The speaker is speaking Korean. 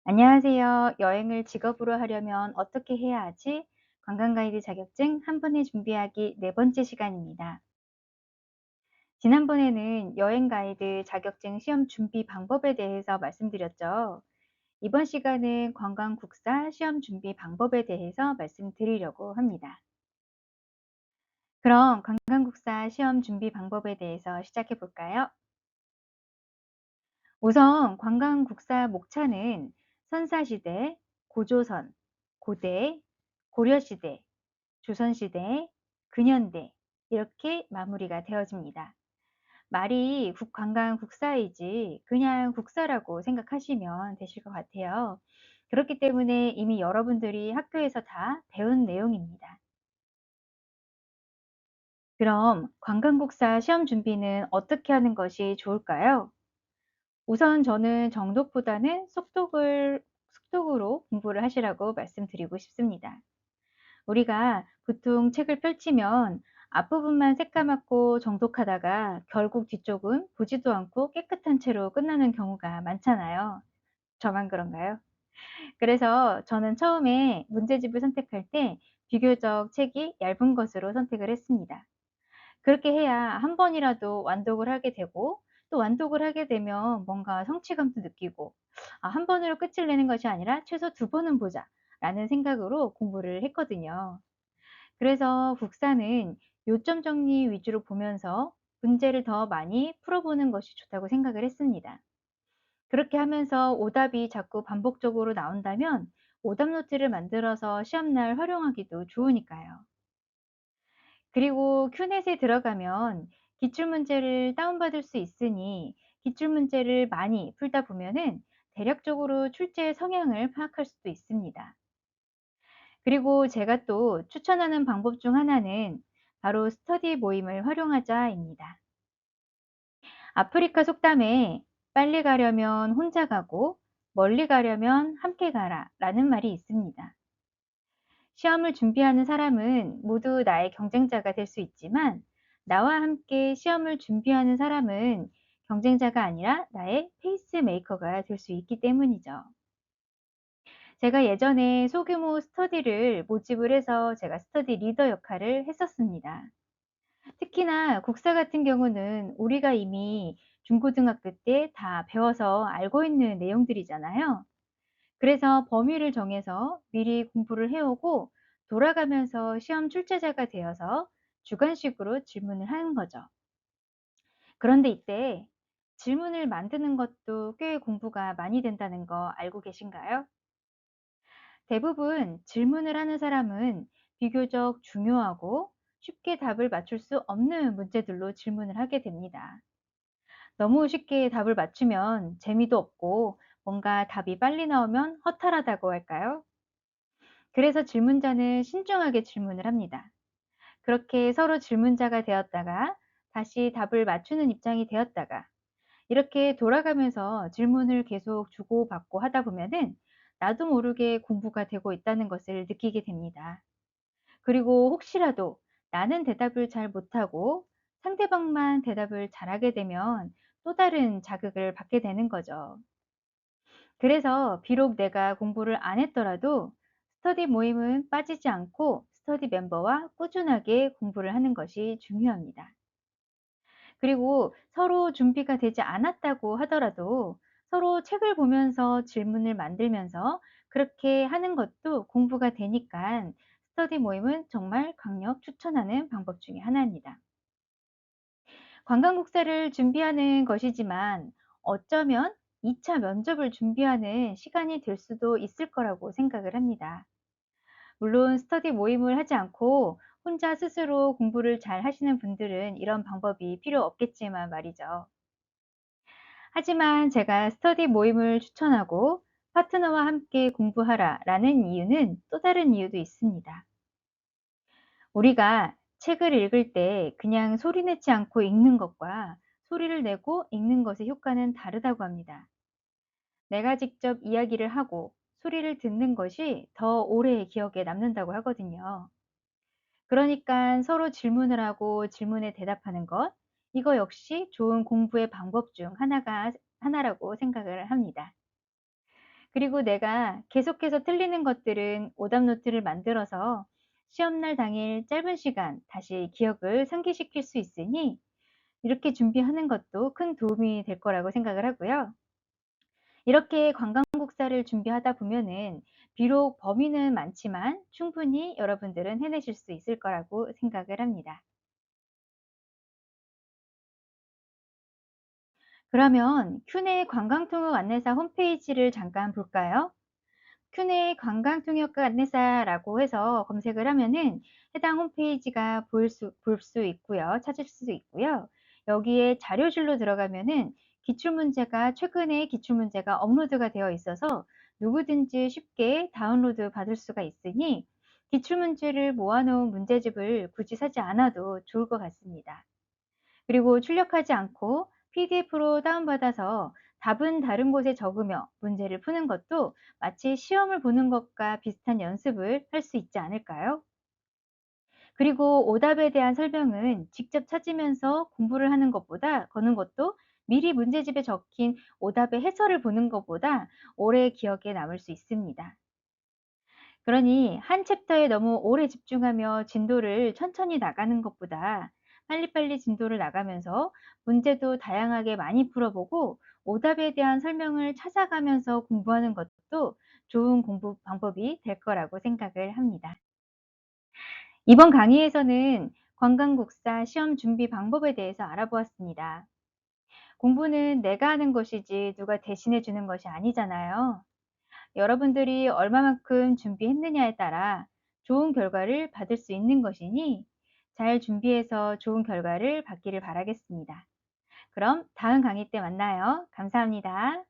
안녕하세요. 여행을 직업으로 하려면 어떻게 해야 하지? 관광가이드 자격증 한 번에 준비하기 네 번째 시간입니다. 지난번에는 여행 가이드 자격증 시험 준비 방법에 대해서 말씀드렸죠. 이번 시간은 관광국사 시험 준비 방법에 대해서 말씀드리려고 합니다. 그럼 관광국사 시험 준비 방법에 대해서 시작해 볼까요? 우선 관광국사 목차는 선사시대, 고조선, 고대, 고려시대, 조선시대, 근현대 이렇게 마무리가 되어집니다. 말이 관광국사이지 그냥 국사라고 생각하시면 되실 것 같아요. 그렇기 때문에 이미 여러분들이 학교에서 다 배운 내용입니다. 그럼 관광국사 시험 준비는 어떻게 하는 것이 좋을까요? 우선 저는 정독보다는 속독으로 공부를 하시라고 말씀드리고 싶습니다. 우리가 보통 책을 펼치면 앞부분만 새까맣고 정독하다가 결국 뒤쪽은 보지도 않고 깨끗한 채로 끝나는 경우가 많잖아요. 저만 그런가요? 그래서 저는 처음에 문제집을 선택할 때 비교적 책이 얇은 것으로 선택을 했습니다. 그렇게 해야 한 번이라도 완독을 하게 되고, 또 완독을 하게 되면 뭔가 성취감도 느끼고 '아 한 번으로 끝을 내는 것이 아니라 최소 두 번은 보자.'라는 생각으로 공부를 했거든요. 그래서 국사는 요점 정리 위주로 보면서 문제를 더 많이 풀어보는 것이 좋다고 생각을 했습니다. 그렇게 하면서 오답이 자꾸 반복적으로 나온다면 오답 노트를 만들어서 시험날 활용하기도 좋으니까요. 그리고 큐넷에 들어가면 기출문제를 다운받을 수 있으니 기출문제를 많이 풀다 보면은 대략적으로 출제의 성향을 파악할 수도 있습니다. 그리고 제가 또 추천하는 방법 중 하나는 바로 스터디 모임을 활용하자입니다. 아프리카 속담에 빨리 가려면 혼자 가고 멀리 가려면 함께 가라 라는 말이 있습니다. 시험을 준비하는 사람은 모두 나의 경쟁자가 될 수 있지만 나와 함께 시험을 준비하는 사람은 경쟁자가 아니라 나의 페이스메이커가 될 수 있기 때문이죠. 제가 예전에 소규모 스터디를 모집을 해서 제가 스터디 리더 역할을 했었습니다. 특히나 국사 같은 경우는 우리가 이미 중고등학교 때 다 배워서 알고 있는 내용들이잖아요. 그래서 범위를 정해서 미리 공부를 해오고 돌아가면서 시험 출제자가 되어서 주관식으로 질문을 하는 거죠. 그런데 이때 질문을 만드는 것도 꽤 공부가 많이 된다는 거 알고 계신가요? 대부분 질문을 하는 사람은 비교적 중요하고 쉽게 답을 맞출 수 없는 문제들로 질문을 하게 됩니다. 너무 쉽게 답을 맞추면 재미도 없고 뭔가 답이 빨리 나오면 허탈하다고 할까요? 그래서 질문자는 신중하게 질문을 합니다. 그렇게 서로 질문자가 되었다가 다시 답을 맞추는 입장이 되었다가 이렇게 돌아가면서 질문을 계속 주고받고 하다 보면은 나도 모르게 공부가 되고 있다는 것을 느끼게 됩니다. 그리고 혹시라도 나는 대답을 잘 못하고 상대방만 대답을 잘하게 되면 또 다른 자극을 받게 되는 거죠. 그래서 비록 내가 공부를 안 했더라도 스터디 모임은 빠지지 않고 스터디 멤버와 꾸준하게 공부를 하는 것이 중요합니다. 그리고 서로 준비가 되지 않았다고 하더라도 서로 책을 보면서 질문을 만들면서 그렇게 하는 것도 공부가 되니까 스터디 모임은 정말 강력 추천하는 방법 중에 하나입니다. 관광국사를 준비하는 것이지만 어쩌면 2차 면접을 준비하는 시간이 될 수도 있을 거라고 생각을 합니다. 물론 스터디 모임을 하지 않고 혼자 스스로 공부를 잘 하시는 분들은 이런 방법이 필요 없겠지만 말이죠. 하지만 제가 스터디 모임을 추천하고 파트너와 함께 공부하라 라는 이유는 또 다른 이유도 있습니다. 우리가 책을 읽을 때 그냥 소리 내지 않고 읽는 것과 소리를 내고 읽는 것의 효과는 다르다고 합니다. 내가 직접 이야기를 하고 소리를 듣는 것이 더 오래 기억에 남는다고 하거든요. 그러니까 서로 질문을 하고 질문에 대답하는 것, 이거 역시 좋은 공부의 방법 중 하나라고 생각을 합니다. 그리고 내가 계속해서 틀리는 것들은 오답 노트를 만들어서 시험날 당일 짧은 시간 다시 기억을 상기시킬 수 있으니 이렇게 준비하는 것도 큰 도움이 될 거라고 생각을 하고요. 이렇게 관광국사를 준비하다 보면은 비록 범위는 많지만 충분히 여러분들은 해내실 수 있을 거라고 생각을 합니다. 그러면 큐네 관광통역 안내사 홈페이지를 잠깐 볼까요? 큐네 관광통역 안내사라고 해서 검색을 하면은 해당 홈페이지가 볼 수 있고요. 찾을 수 있고요. 여기에 자료실로 들어가면은 기출문제가 최근에 기출문제가 업로드가 되어 있어서 누구든지 쉽게 다운로드 받을 수가 있으니 기출문제를 모아놓은 문제집을 굳이 사지 않아도 좋을 것 같습니다. 그리고 출력하지 않고 PDF로 다운받아서 답은 다른 곳에 적으며 문제를 푸는 것도 마치 시험을 보는 것과 비슷한 연습을 할 수 있지 않을까요? 그리고 오답에 대한 설명은 직접 찾으면서 공부를 하는 것보다 거는 것도 미리 문제집에 적힌 오답의 해설을 보는 것보다 오래 기억에 남을 수 있습니다. 그러니 한 챕터에 너무 오래 집중하며 진도를 천천히 나가는 것보다 빨리빨리 진도를 나가면서 문제도 다양하게 많이 풀어보고 오답에 대한 설명을 찾아가면서 공부하는 것도 좋은 공부 방법이 될 거라고 생각을 합니다. 이번 강의에서는 관광국사 시험 준비 방법에 대해서 알아보았습니다. 공부는 내가 하는 것이지 누가 대신해 주는 것이 아니잖아요. 여러분들이 얼마만큼 준비했느냐에 따라 좋은 결과를 받을 수 있는 것이니 잘 준비해서 좋은 결과를 받기를 바라겠습니다. 그럼 다음 강의 때 만나요. 감사합니다.